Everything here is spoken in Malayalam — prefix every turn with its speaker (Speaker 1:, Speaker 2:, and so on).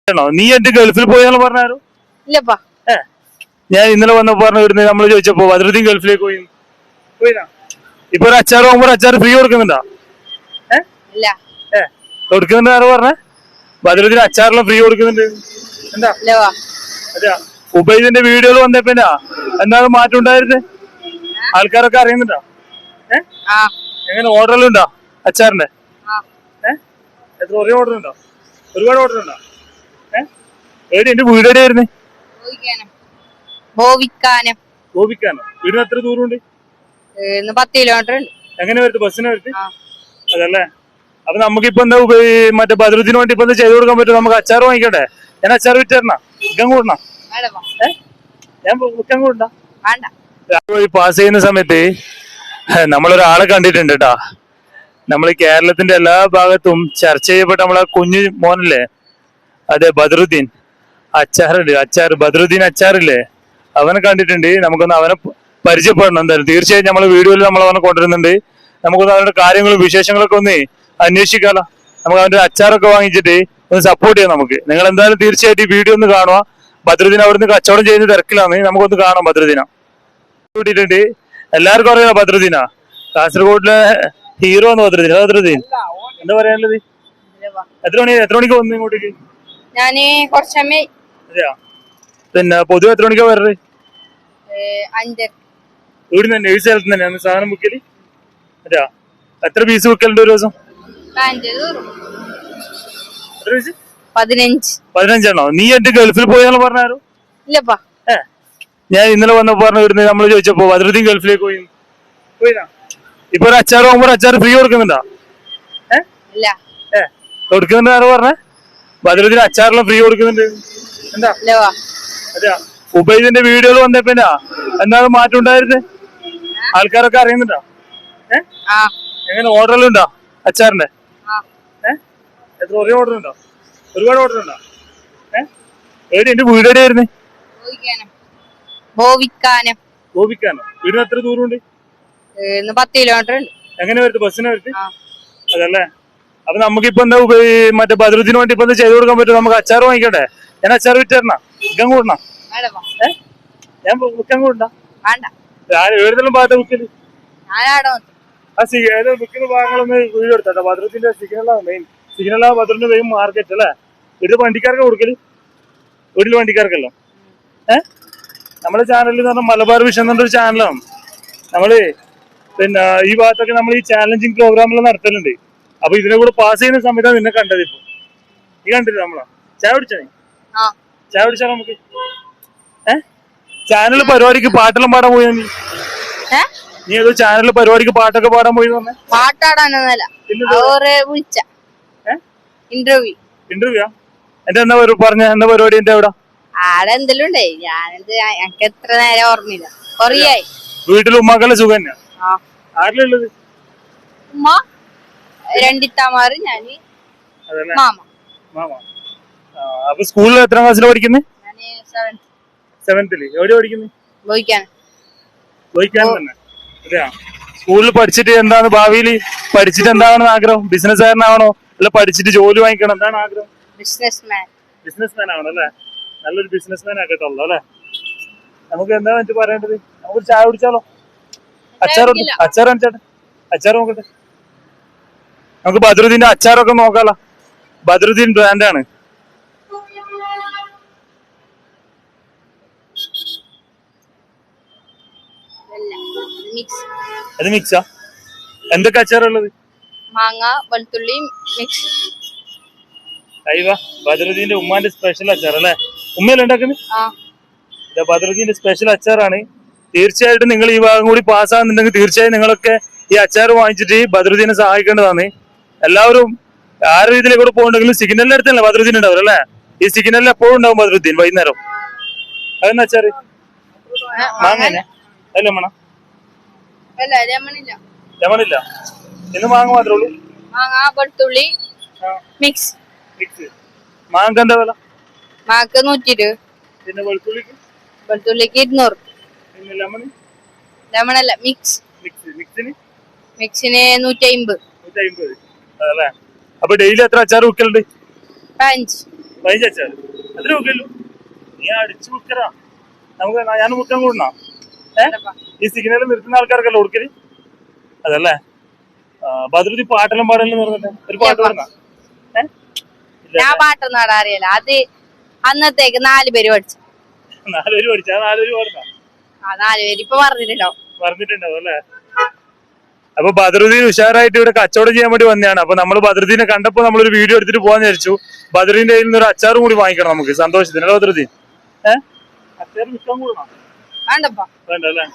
Speaker 1: നീ എന്റെ ഗൾഫിൽ പോയാലും പറഞ്ഞാരോ?
Speaker 2: ഇല്ലപ്പാ.
Speaker 1: ഞാൻ ഇന്നലെ വന്നപ്പോ പറഞ്ഞു നമ്മള് ചോദിച്ചപ്പോ ബദറുദ്ദീൻ ഗൾഫിലേക്ക് പോയിനാ. ഇപ്പൊ ഒരു അച്ചാർ പോകുമ്പോ അച്ചാർ ഫ്രീ കൊടുക്കുന്നുണ്ടോ? കൊടുക്കുന്നുണ്ട് ആരോ പറഞ്ഞ ബദറുദ്ദീൻ അച്ചാറെല്ലാം ഫ്രീ കൊടുക്കുന്നുണ്ട്. എന്താ അതെയാ? ഉബൈദിന്റെ വീഡിയോയിൽ വന്നപ്പോനാ എന്താണ് മാറ്റം ഉണ്ടായിരുന്നത്? ആൾക്കാരൊക്കെ അറിയുന്നുണ്ടോ? എങ്ങനെ ഓർഡറെല്ലാം ഉണ്ടോ അച്ചാറിന്റെ? എത്ര ഒരേ ഓർഡർ ഉണ്ടോ? ഒരുപാട് ഓർഡർ ഉണ്ടോ? എന്റെ വീട് എവിടെയായിരുന്നു? ഗോപിക്കാനോ? വീടിന് എത്ര ദൂരമുണ്ട്?
Speaker 2: 10 കിലോമീറ്റർ ഉണ്ട്.
Speaker 1: എങ്ങനെ വരുത്? ബസ്സിനെ വരുത്? അതല്ലേ? അപ്പൊ നമുക്കിപ്പോ എന്താ മറ്റേ ബദറുദ്ദീന് വേണ്ടി ഇപ്പൊ ചെയ്ത് കൊടുക്കാൻ പറ്റും? നമുക്ക് അച്ചാർ വാങ്ങിക്കട്ടെ? ഞാൻ അച്ചാർ വിറ്റരണ വിൽക്കാൻ കൂടണ? ഞാൻ വിൽക്കാൻ കൂടണ്ട? വഴി പാസ് ചെയ്യുന്ന സമയത്ത് നമ്മളൊരാളെ കണ്ടിട്ടുണ്ട് കേട്ടാ. നമ്മൾ കേരളത്തിന്റെ എല്ലാ ഭാഗത്തും ചർച്ച ചെയ്യപ്പെട്ട നമ്മളെ കുഞ്ഞു മോനല്ലേ, അതെ ബദറുദ്ദീൻ അച്ചാർ ബദറുദ്ദീൻ അച്ചാറില്ലേ, അവനെ കണ്ടിട്ടുണ്ട്. നമുക്കൊന്ന് അവനെ പരിചയപ്പെടണം എന്തായാലും. തീർച്ചയായും നമ്മളെ വീഡിയോയിൽ നമ്മൾ അവനെ കൊണ്ടുവരുന്നുണ്ട്. നമുക്കൊന്ന് അവരുടെ കാര്യങ്ങളും വിശേഷങ്ങളൊക്കെ ഒന്ന് അന്വേഷിക്കാലോ. നമുക്ക് അവന്റെ അച്ചാറൊക്കെ വാങ്ങിച്ചിട്ട് ഒന്ന് സപ്പോർട്ട് ചെയ്യാം നമുക്ക്. നിങ്ങൾ എന്തായാലും തീർച്ചയായിട്ടും ഈ വീഡിയോ ഒന്ന് കാണുക. ബദറുദ്ദീൻ അവിടുന്ന് കച്ചവടം ചെയ്യുന്ന തിരക്കിലാണ്. നമുക്കൊന്ന് കാണാം ബദറുദ്ദീന. കൂട്ടിയിട്ടുണ്ട്. എല്ലാവർക്കും അറിയാം ബദറുദ്ദീന, കാസർഗോഡിലെ ഹീറോ എന്ന് ബദറുദ്ദീൻ. എന്താ പറയാനുള്ളത്? എത്ര മണിക്ക് വന്നു ഇങ്ങോട്ടേക്ക്?
Speaker 2: ഞാന് കുറച്ചമ്മേ.
Speaker 1: അതെയാ? പിന്നെ പൊതുവെ എത്ര മണിക്കാ വരല്?
Speaker 2: 5.
Speaker 1: വീടിന് തന്നെ ഈ സ്ഥലത്ത് തന്നെയാണ് സാധനം വിൽക്കല്? അതെയാ? എത്ര പീസ് വിൽക്കലുണ്ട് ഒരു ദിവസം? 15 നീ എന്റെ ഗൾഫിൽ പോയാലും പറഞ്ഞാരോ?
Speaker 2: ഇല്ലപ്പാ.
Speaker 1: ഞാൻ ഇന്നലെ വന്നപ്പോ പറഞ്ഞു നമ്മള് ചോദിച്ചപ്പോ ബദറുദ്ദീൻ ഗൾഫിലേക്ക് പോയിനാ. ഇപ്പൊ ഒരു അച്ചാർ പോകുമ്പോ അച്ചാർ ഫ്രീ കൊടുക്കുന്നുണ്ടോ? കൊടുക്കുന്നുണ്ട് ആരോ പറഞ്ഞ ബദറുദ്ദീൻ അച്ചാറെല്ലാം ഫ്രീ കൊടുക്കുന്നുണ്ട്. എന്താ അതെയാ? ഉബൈദിന്റെ വീഡിയോയിൽ വന്നപ്പോനാ എന്താണ് മാറ്റം ഉണ്ടായിരുന്നത്? ആൾക്കാരൊക്കെ അറിയുന്നുണ്ടോ? എങ്ങനെ ഓർഡറെല്ലാം ഉണ്ടോ അച്ചാറിന്റെ? എത്ര ഒരേ ഓർഡർ ഉണ്ടോ? ഒരുപാട് ഓർഡർ ഉണ്ടോ? എന്റെ വീട് എവിടെയായിരുന്നു? ഗോപിക്കാനോ? വീടിന് എത്ര ദൂരമുണ്ട്?
Speaker 2: 10 കിലോമീറ്റർ ഉണ്ട്.
Speaker 1: എങ്ങനെ വരുത്? ബസ്സിനെ വരുത്? അതല്ലേ? അപ്പൊ നമുക്കിപ്പോ എന്താ മറ്റേ ബദറുദ്ദീന് വേണ്ടി ഇപ്പൊ ചെയ്ത് കൊടുക്കാൻ പറ്റും? നമുക്ക് അച്ചാർ വാങ്ങിക്കട്ടെ? ഞാൻ അച്ചാർ വിറ്റരണ വിൽക്കാൻ കൂടണ? ഞാൻ വിൽക്കാൻ കൂടണ്ട? ഏതെല്ലാം ഭാഗത്ത് വിൽക്കല്? വിൽക്കുന്ന ഭാഗങ്ങളൊന്ന് വീഡിയോ എടുത്തോ. ബദറുദ്ദീന്റെ സിഗ്നലാ ബദറിന്റെ മെയിൻ മാർക്കറ്റ് അല്ലേ? വീട്ടിൽ വണ്ടിക്കാർക്ക് കൊടുക്കല്? വീട്ടിൽ വണ്ടിക്കാർക്കല്ലോ. നമ്മുടെ ചാനലിൽ എന്ന് പറഞ്ഞാൽ മലബാർ വിഷൻ എന്ന് പറഞ്ഞൊരു ചാനലാണ്. നമ്മള് പിന്നെ ഈ ഭാഗത്തൊക്കെ നമ്മൾ ഈ ചാലഞ്ചിങ് പ്രോഗ്രാമെല്ലാം നടത്തലുണ്ട്. അപ്പൊ ഇതിനെ കൂടെ പാസ് ചെയ്യുന്ന സമയത്താണ് നിന്നെ കണ്ടത്. ഇപ്പൊ നീ കണ്ടില്ല നമ്മളാ? ചായ കുടിച്ചാ നമുക്ക്? ചാനൽ പരിപാടിക്ക് പാട്ടെല്ലാം പാടാൻ പോയി നീ ഏതോ ചാനലിൽ പരിപാടിക്ക് പാട്ടൊക്കെ പാടാൻ പോയി?
Speaker 2: പാട്ടാടാനൊന്നല്ല,
Speaker 1: ഇന്റർവ്യൂയാ? എന്റെ എന്താ പറഞ്ഞ എന്താ പരിപാടി? എന്റെ എവിടെ
Speaker 2: എന്തെല്ലാം ഉണ്ടേ? എനിക്ക് എത്ര നേരം ഓർമ്മയില്ല. കൊറേയായി.
Speaker 1: വീട്ടിൽ ഉമ്മാക്കല്ലേ സുഖം തന്നെയാ? ആരെല്ലാം ഉള്ളത്?
Speaker 2: ഉമ്മ, 2 ഇത്താമാര്, ഞാന്, മാമ.
Speaker 1: അപ്പൊ സ്കൂളിൽ എത്രാം ക്ലാസ്സിലാണ് പഠിക്കുന്നത്? 7th. എവിടെയാ പഠിക്കുന്നത്? ബോയ്ക്കാൻ തന്നെ. അതെയാ? സ്കൂളിൽ പഠിച്ചിട്ട് എന്താണ് ഭാവിയിൽ പഠിച്ചിട്ട് എന്താണെന്ന് ആഗ്രഹം? ബിസിനസ്സുകാരനാവണോ അല്ല പഠിച്ചിട്ട് ജോലി വാങ്ങിക്കണം? എന്താണ് ആഗ്രഹം? ബിസിനസ്മാൻ ആവണം അല്ലേ? നല്ലൊരു ബിസിനസ്മാൻ ആക്കട്ടുള്ളൂ അല്ലെ? നമുക്ക് എന്താ പറ്റി പറയേണ്ടത്? നമുക്കൊരു ചായ കുടിച്ചാലോ? അച്ചാർ നോക്കട്ടെ. നമുക്ക് ബദറുദ്ദീന്റെ അച്ചാറൊക്കെ നോക്കാലോ. ബദറുദ്ദീൻ ബ്രാൻഡാണ്. അത് മിക്സാ? എന്തൊക്കെ അച്ചാറുള്ളത്?
Speaker 2: മാങ്ങ, വെളുത്തുള്ളി മിക്സ്.
Speaker 1: ബദറുദ്ദീന്റെ ഉമ്മാന്റെ സ്പെഷ്യൽ അച്ചാർ അല്ലേ? ഉമ്മയല്ലേ ഉണ്ടാക്കുന്നത്? ബദറുദ്ദീന്റെ സ്പെഷ്യൽ അച്ചാറാണ്. തീർച്ചയായിട്ടും നിങ്ങൾ ഈ ഭാഗം കൂടി പാസ്സാകുന്നുണ്ടെങ്കിൽ തീർച്ചയായും നിങ്ങളൊക്കെ ഈ അച്ചാർ വാങ്ങിച്ചിട്ട് ബദറുദ്ദീനെ സഹായിക്കേണ്ടതാണ്. എല്ലാവരും ആരുടെ രീതിയിലേക്ക് കൂടെ പോകണ്ടെങ്കിലും സിഗ്നലിന്റെ അടുത്തല്ലേ ബദറുദ്ദീൻ ഉണ്ടാവും അല്ലേ? ഈ സിഗ്നലിൽ എപ്പോഴും ഉണ്ടാവും ബദറുദ്ദീൻ വൈകുന്നേരം. അതെന്നാ അച്ചാറ്? മാങ്ങ അല്ലേ? ലെമണില്ല? ഇന്ന് മാങ്ങ മാത്രമേ ഉള്ളൂ?
Speaker 2: മാങ്ങ, വെളുത്തുള്ളി മിക്സ്.
Speaker 1: മാങ്ങ എന്താ വില?
Speaker 2: മാങ്ങക്ക് 120.
Speaker 1: പിന്നെ വെളുത്തുള്ളിക്ക്
Speaker 2: 200.
Speaker 1: പിന്നെ
Speaker 2: ലെമണല്ല, മിക്സിന് 150.
Speaker 1: അതല്ലേ? അപ്പൊ ഡെയിലി എത്ര അച്ചാർ വിൽക്കലുണ്ട്?
Speaker 2: 5.
Speaker 1: 15 അച്ചാർ അതിന് മുക്കല്ലോ നീ അടിച്ചു മുക്കറാ നമുക്ക് ഞാൻ മുക്കാൻ കൂടണ ഈ സിഗ്നൽ നിർത്തുന്ന ആൾക്കാർക്കല്ല കൊടുക്കല് അതല്ലേ ബദ്രുദ്ദീൻ പാട്ടെല്ലാം പാടലെന്ന് പറഞ്ഞിട്ട് ഒരു പാട്ട് പാടുന്ന
Speaker 2: ഞാൻ പാട്ടൊന്നും പാടാൻ അറിയില്ല അത് അന്നത്തേക്ക് 4 പേര് പഠിച്ചു
Speaker 1: 4 പേര് പഠിച്ചാ 4 പേര് പാടുന്ന
Speaker 2: 4 പേര് ഇപ്പൊ പറഞ്ഞിട്ടുണ്ടാവും
Speaker 1: പറഞ്ഞിട്ടുണ്ടാവും അല്ലേ അപ്പൊ ബദ്രുദ്ദീൻ ഉഷാറായിട്ട് ഇവിടെ കച്ചവടം ചെയ്യാൻ വേണ്ടി വന്നതാണ് അപ്പൊ നമ്മൾ ബദ്രുദ്ദീനെ കണ്ടപ്പോ നമ്മളൊരു വീഡിയോ എടുത്തിട്ട് പോകാൻ വിചാരിച്ചു ബദ്രുദ്ദീന്റെ കയ്യിൽ നിന്ന് ഒരു അച്ചാറും കൂടി വാങ്ങിക്കണം നമുക്ക് സന്തോഷത്തിന് ബദ്രുദ്ദീൻ അച്ചാർ വിൽക്കാൻ കൂടണം
Speaker 2: വേണ്ടപ്പാ
Speaker 1: വേണ്ടല്ലേ